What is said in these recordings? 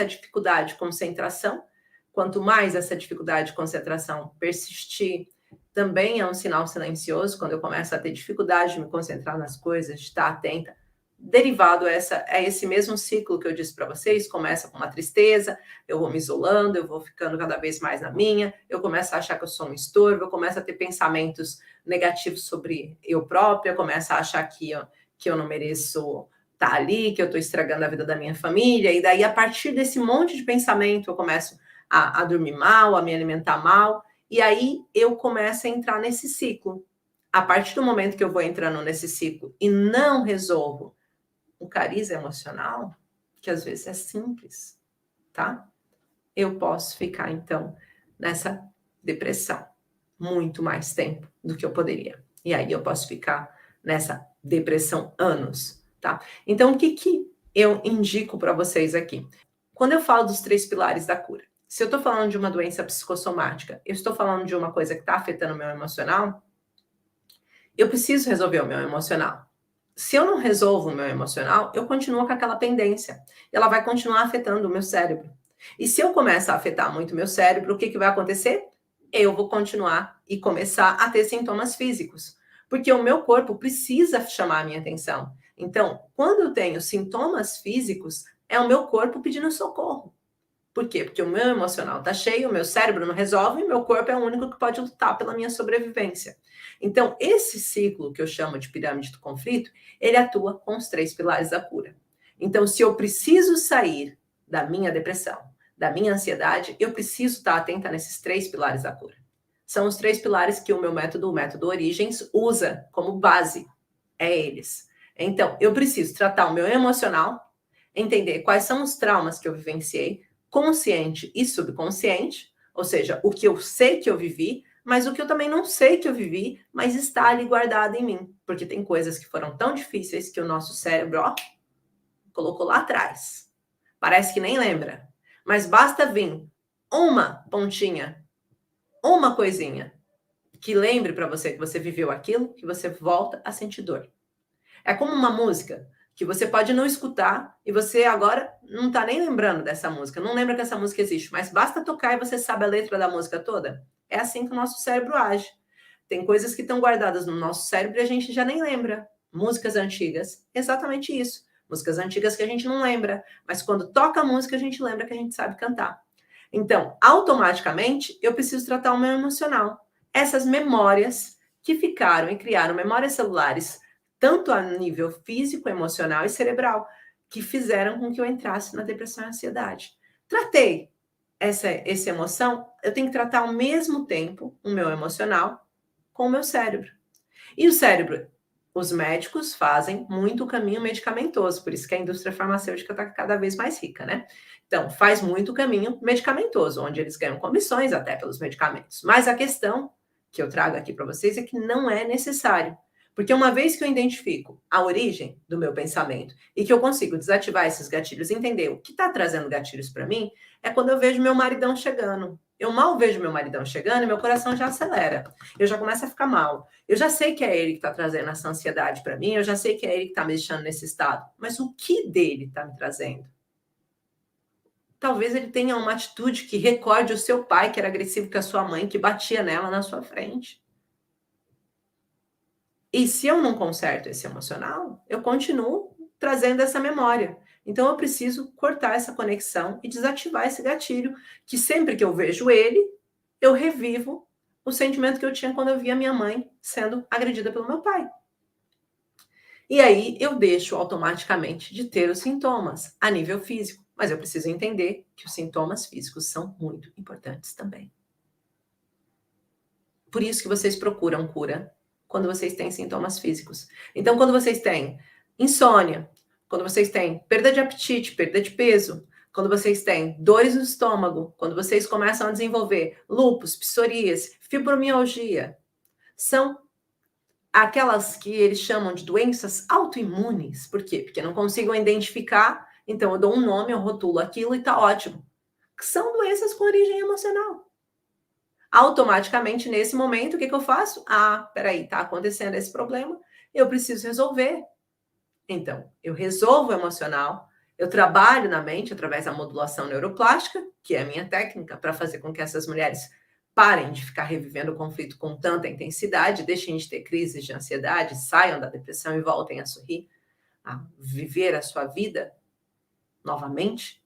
dificuldade de concentração. Quanto mais essa dificuldade de concentração persistir, também é um sinal silencioso, quando eu começo a ter dificuldade de me concentrar nas coisas, de estar atenta. Derivado a esse mesmo ciclo que eu disse para vocês, começa com uma tristeza, eu vou me isolando, eu vou ficando cada vez mais na minha, eu começo a achar que eu sou um estorvo, eu começo a ter pensamentos negativos sobre eu própria, eu começo a achar que eu não mereço estar ali, que eu estou estragando a vida da minha família, e daí a partir desse monte de pensamento eu começo a dormir mal, a me alimentar mal, e aí eu começo a entrar nesse ciclo. A partir do momento que eu vou entrando nesse ciclo e não resolvo o cariz emocional, que às vezes é simples, tá? Eu posso ficar, então, nessa depressão muito mais tempo do que eu poderia. E aí eu posso ficar nessa depressão anos, tá? Então, o que eu indico para vocês aqui? Quando eu falo dos 3 pilares da cura, se eu estou falando de uma doença psicossomática, eu estou falando de uma coisa que está afetando o meu emocional, eu preciso resolver o meu emocional. Se eu não resolvo o meu emocional, eu continuo com aquela pendência. Ela vai continuar afetando o meu cérebro. E se eu começar a afetar muito o meu cérebro, o que vai acontecer? Eu vou continuar e começar a ter sintomas físicos. Porque o meu corpo precisa chamar a minha atenção. Então, quando eu tenho sintomas físicos, é o meu corpo pedindo socorro. Por quê? Porque o meu emocional está cheio, o meu cérebro não resolve e o meu corpo é o único que pode lutar pela minha sobrevivência. Então, esse ciclo que eu chamo de pirâmide do conflito, ele atua com os 3 pilares da cura. Então, se eu preciso sair da minha depressão, da minha ansiedade, eu preciso estar atenta nesses 3 pilares da cura. São os 3 pilares que o método Origens, usa como base. É eles. Então, eu preciso tratar o meu emocional, entender quais são os traumas que eu vivenciei, consciente e subconsciente, ou seja, o que eu sei que eu vivi, mas o que eu também não sei que eu vivi, mas está ali guardado em mim, porque tem coisas que foram tão difíceis que o nosso cérebro, colocou lá atrás. Parece que nem lembra, mas basta vir uma pontinha, uma coisinha que lembre para você que você viveu aquilo, que você volta a sentir dor. É como uma música que você pode não escutar e você agora não está nem lembrando dessa música, não lembra que essa música existe, mas basta tocar e você sabe a letra da música toda. É assim que o nosso cérebro age. Tem coisas que estão guardadas no nosso cérebro e a gente já nem lembra. Músicas antigas, exatamente isso. Músicas antigas que a gente não lembra, mas quando toca a música a gente lembra que a gente sabe cantar. Então, automaticamente, eu preciso tratar o meu emocional. Essas memórias que ficaram e criaram memórias celulares tanto a nível físico, emocional e cerebral, que fizeram com que eu entrasse na depressão e ansiedade. Tratei essa emoção, eu tenho que tratar ao mesmo tempo o meu emocional com o meu cérebro. E o cérebro, os médicos fazem muito caminho medicamentoso, por isso que a indústria farmacêutica está cada vez mais rica, né? Então, faz muito caminho medicamentoso, onde eles ganham comissões até pelos medicamentos. Mas a questão que eu trago aqui para vocês é que não é necessário. Porque uma vez que eu identifico a origem do meu pensamento e que eu consigo desativar esses gatilhos, entender o que está trazendo gatilhos para mim, é quando eu vejo meu maridão chegando. Eu mal vejo meu maridão chegando e meu coração já acelera. Eu já começo a ficar mal. Eu já sei que é ele que está trazendo essa ansiedade para mim, eu já sei que é ele que está me deixando nesse estado. Mas o que dele está me trazendo? Talvez ele tenha uma atitude que recorde o seu pai, que era agressivo com a sua mãe, que batia nela na sua frente. E se eu não conserto esse emocional, eu continuo trazendo essa memória. Então eu preciso cortar essa conexão e desativar esse gatilho, que sempre que eu vejo ele, eu revivo o sentimento que eu tinha quando eu via minha mãe sendo agredida pelo meu pai. E aí eu deixo automaticamente de ter os sintomas a nível físico, mas eu preciso entender que os sintomas físicos são muito importantes também. Por isso que vocês procuram cura quando vocês têm sintomas físicos. Então, quando vocês têm insônia, quando vocês têm perda de apetite, perda de peso, quando vocês têm dores no estômago, quando vocês começam a desenvolver lúpus, psoríase, fibromialgia, são aquelas que eles chamam de doenças autoimunes. Por quê? Porque não consigam identificar, então eu dou um nome, eu rotulo aquilo e tá ótimo. Que são doenças com origem emocional. Automaticamente, nesse momento, o que eu faço? Peraí, tá acontecendo esse problema, eu preciso resolver. Então, eu resolvo o emocional, Eu trabalho na mente através da modulação neuroplástica, que é a minha técnica, para fazer com que essas mulheres parem de ficar revivendo o conflito com tanta intensidade, deixem de ter crises de ansiedade, saiam da depressão e voltem a sorrir, a viver a sua vida novamente.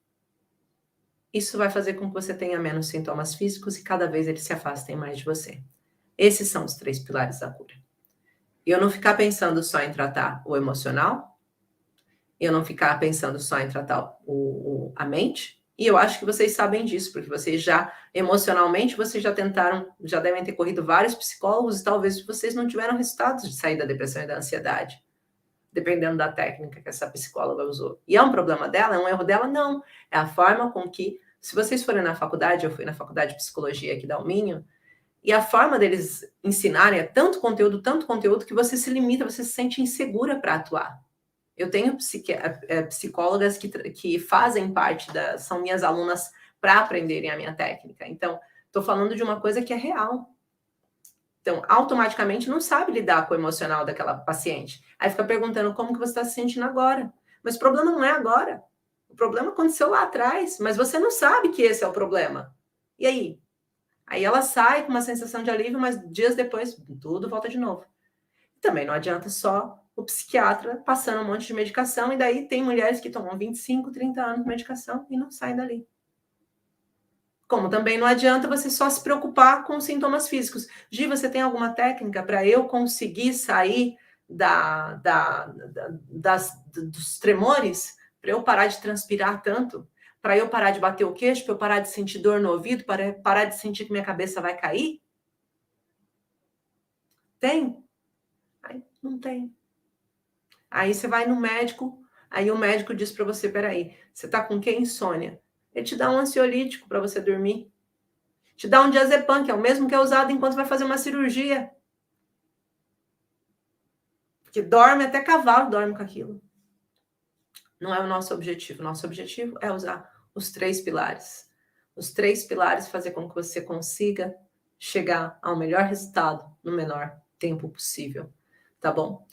Isso vai fazer com que você tenha menos sintomas físicos e cada vez eles se afastem mais de você. Esses são os 3 pilares da cura. E eu não ficar pensando só em tratar o emocional, eu não ficar pensando só em tratar a mente, e eu acho que vocês sabem disso, porque vocês já, emocionalmente, vocês já tentaram, já devem ter corrido vários psicólogos e talvez vocês não tiveram resultados de sair da depressão e da ansiedade, dependendo da técnica que essa psicóloga usou. E é um problema dela? É um erro dela? Não. É a forma com que, se vocês forem na faculdade, eu fui na faculdade de psicologia aqui da Alminho, e a forma deles ensinarem é tanto conteúdo, que você se limita, você se sente insegura para atuar. Eu tenho psicólogas que fazem parte são minhas alunas para aprenderem a minha técnica. Então, estou falando de uma coisa que é real. Então, automaticamente não sabe lidar com o emocional daquela paciente. Aí fica perguntando como que você está se sentindo agora. Mas o problema não é agora. O problema aconteceu lá atrás, mas você não sabe que esse é o problema. E aí? Aí ela sai com uma sensação de alívio, mas dias depois tudo volta de novo. Também não adianta só o psiquiatra passando um monte de medicação, e daí tem mulheres que tomam 25, 30 anos de medicação e não saem dali. Como também não adianta você só se preocupar com os sintomas físicos. Gi, você tem alguma técnica para eu conseguir sair dos tremores? Para eu parar de transpirar tanto? Para eu parar de bater o queixo? Para eu parar de sentir dor no ouvido? Para parar de sentir que minha cabeça vai cair? Tem? Aí, não tem. Aí você vai no médico, aí o médico diz para você, peraí, você tá com que insônia? Ele te dá um ansiolítico para você dormir. Te dá um diazepam, que é o mesmo que é usado enquanto vai fazer uma cirurgia. Porque dorme, até cavalo dorme com aquilo. Não é o nosso objetivo. Nosso objetivo é usar os 3 pilares. Os 3 pilares fazer com que você consiga chegar ao melhor resultado no menor tempo possível. Tá bom?